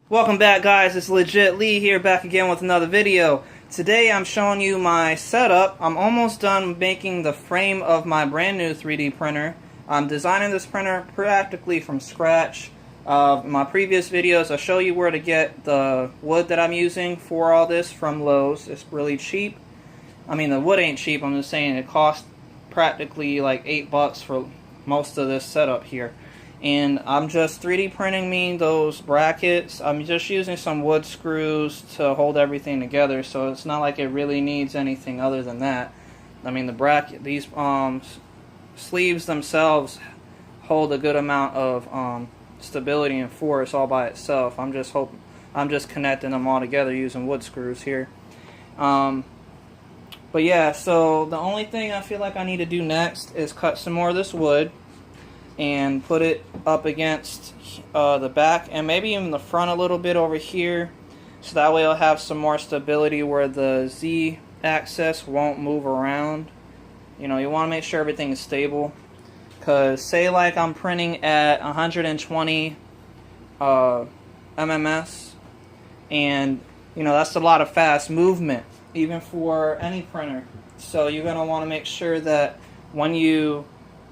Welcome back, guys. It's Legit Lee here, back again with another video. Today I'm showing you my setup. I'm almost done making the frame of my brand new 3D printer. I'm designing this printer practically from scratch. In my previous videos I show you where to get the wood that I'm using for all this from Lowe's. It's really cheap. I mean, the wood ain't cheap, I'm just saying it costs practically like $8 for most of this setup here. And I'm just 3D printing me those brackets. I'm just using some wood screws to hold everything together, so it's not like it really needs anything other than that. I mean, the bracket, these sleeves themselves hold a good amount of stability and force all by itself. I'm just connecting them all together using wood screws here. But yeah, so the only thing I feel like I need to do next is cut some more of this wood and put it up against the back and maybe even the front a little bit over here, so that way I'll have some more stability where the Z axis won't move around. You know, you want to make sure everything is stable, because say like I'm printing at 120 MMS, and you know that's a lot of fast movement even for any printer, so you're going to want to make sure that when you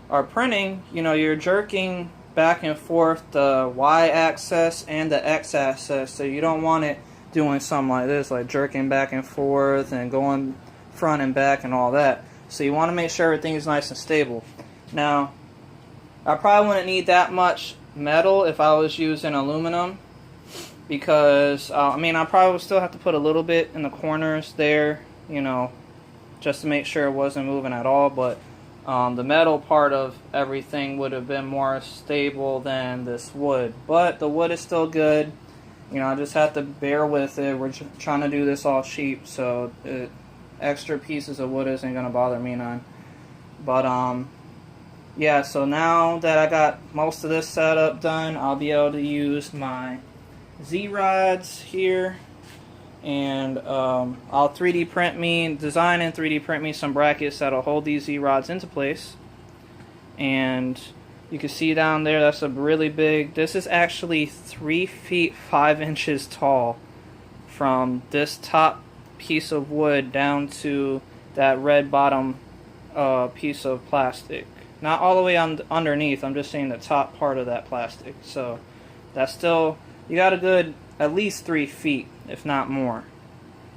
are printing, you know, you're jerking back and forth the y-axis and the x-axis, so you don't want it doing something like this, like jerking back and forth and going front and back and all that. So you want to make sure everything is nice and stable. Now, I probably wouldn't need that much metal if I was using aluminum, because I mean, I probably would still have to put a little bit in the corners there, you know, just to make sure it wasn't moving at all, but the metal part of everything would have been more stable than this wood. But the wood is still good. You know, I just have to bear with it. We're trying to do this all cheap, so extra pieces of wood isn't going to bother me none. But, yeah, so now that I got most of this setup done, I'll be able to use my Z-rods here. And I'll 3D print me, design and 3D print me some brackets that'll hold these Z-rods into place. And you can see down there, that's a really big, this is actually 3 feet 5 inches tall from this top piece of wood down to that red bottom piece of plastic. Not all the way underneath, I'm just saying the top part of that plastic. So that's still, you got a good at least 3 feet, if not more.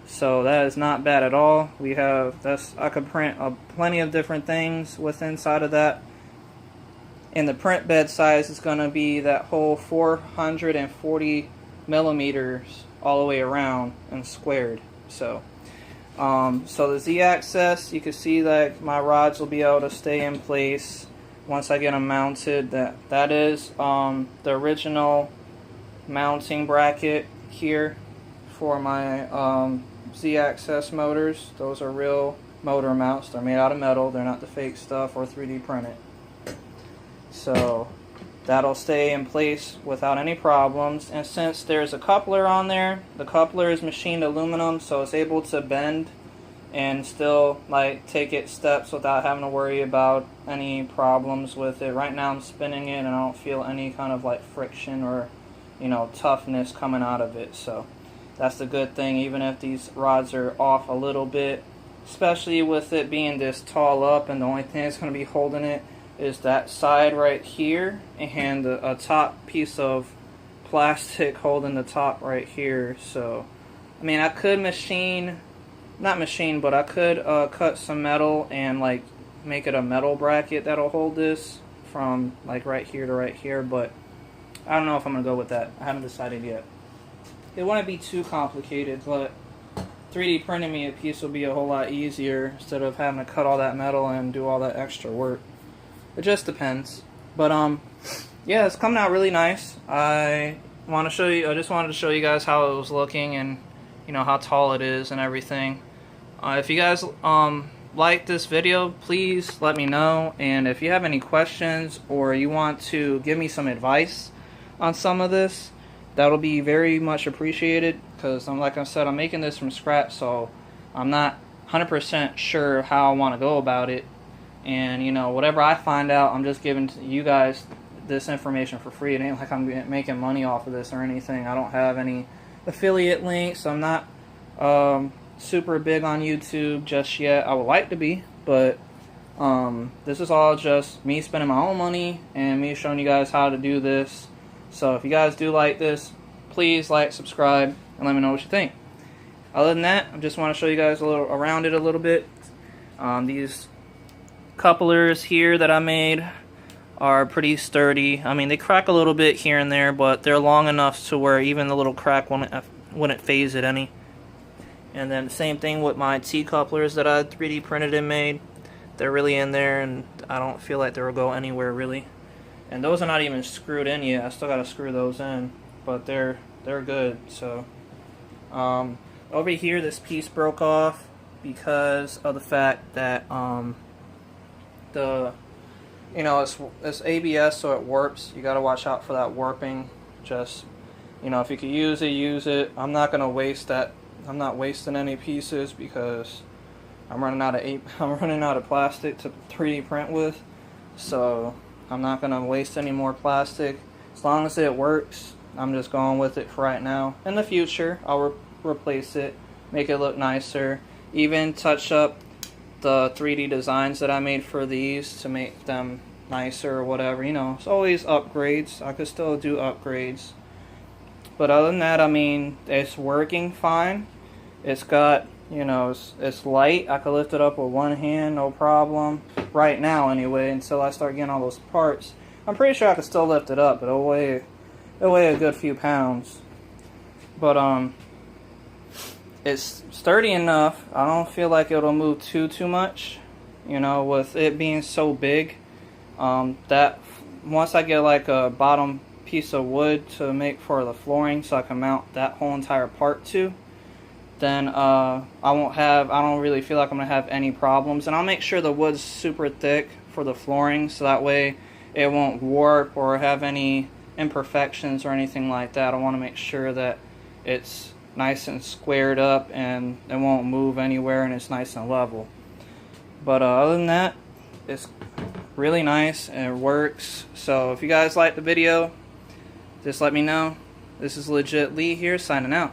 So that is not bad at all. We have, I could print plenty of different things with inside of that. And the print bed size is going to be that whole 440 millimeters all the way around and squared. So so the Z-axis, you can see that my rods will be able to stay in place once I get them mounted. That is the original mounting bracket here for my Z-axis motors. Those are real motor mounts. They're made out of metal. They're not the fake stuff or 3D printed. So that'll stay in place without any problems. And since there's a coupler on there, the coupler is machined aluminum, so it's able to bend and still like take its steps without having to worry about any problems with it. Right now I'm spinning it and I don't feel any kind of like friction or, you know, toughness coming out of it. So that's the good thing, even if these rods are off a little bit, especially with it being this tall up, and the only thing that's going to be holding it is that side right here and a top piece of plastic holding the top right here. So I mean, I could but I could cut some metal and like make it a metal bracket that'll hold this from like right here to right here, but I don't know if I'm going to go with that. I haven't decided yet. It wouldn't be too complicated, but 3D printing me a piece will be a whole lot easier instead of having to cut all that metal and do all that extra work. It just depends. But yeah, it's coming out really nice. I just wanted to show you guys how it was looking and, you know, how tall it is and everything. If you guys like this video, please let me know, and if you have any questions or you want to give me some advice on some of this, that'll be very much appreciated, because like I said, I'm making this from scratch, so I'm not 100% sure how I want to go about it. And you know, whatever I find out, I'm just giving to you guys this information for free. It ain't like I'm making money off of this or anything. I don't have any affiliate links. I'm not super big on YouTube just yet. I would like to be, but this is all just me spending my own money and me showing you guys how to do this. So if you guys do like this, please like, subscribe, and let me know what you think. Other than that, I just want to show you guys a little around it a little bit. These couplers here that I made are pretty sturdy. I mean, they crack a little bit here and there, but they're long enough to where even the little crack wouldn't phase it any. And then same thing with my T-couplers that I 3D printed and made. They're really in there, and I don't feel like they'll go anywhere really. And those are not even screwed in yet. I still got to screw those in, but they're good. So over here, this piece broke off because of the fact that it's ABS, so it warps. You got to watch out for that warping. Just, if you could use it, use it. I'm not gonna waste that. I'm not wasting any pieces because I'm running out of plastic to 3D print with. So I'm not gonna waste any more plastic. As long as it works, I'm just going with it for right now. In the future, I'll replace it, make it look nicer, even touch up the 3D designs that I made for these to make them nicer or whatever. It's always upgrades. I could still do upgrades. But other than that, I mean, it's working fine. It's got, it's light. I could lift it up with one hand, no problem. Right now, anyway, until I start getting all those parts. I'm pretty sure I could still lift it up, but it'll weigh a good few pounds. But, it's sturdy enough. I don't feel like it'll move too much, with it being so big. That once I get like a bottom piece of wood to make for the flooring, so I can mount that whole entire part to, then I don't really feel like I'm gonna have any problems. And I'll make sure the wood's super thick for the flooring, so that way it won't warp or have any imperfections or anything like that. I want to make sure that it's nice and squared up and it won't move anywhere, and it's nice and level. But other than that, it's really nice and it works. So if you guys like the video, just let me know. This is Legit Lee here, signing out.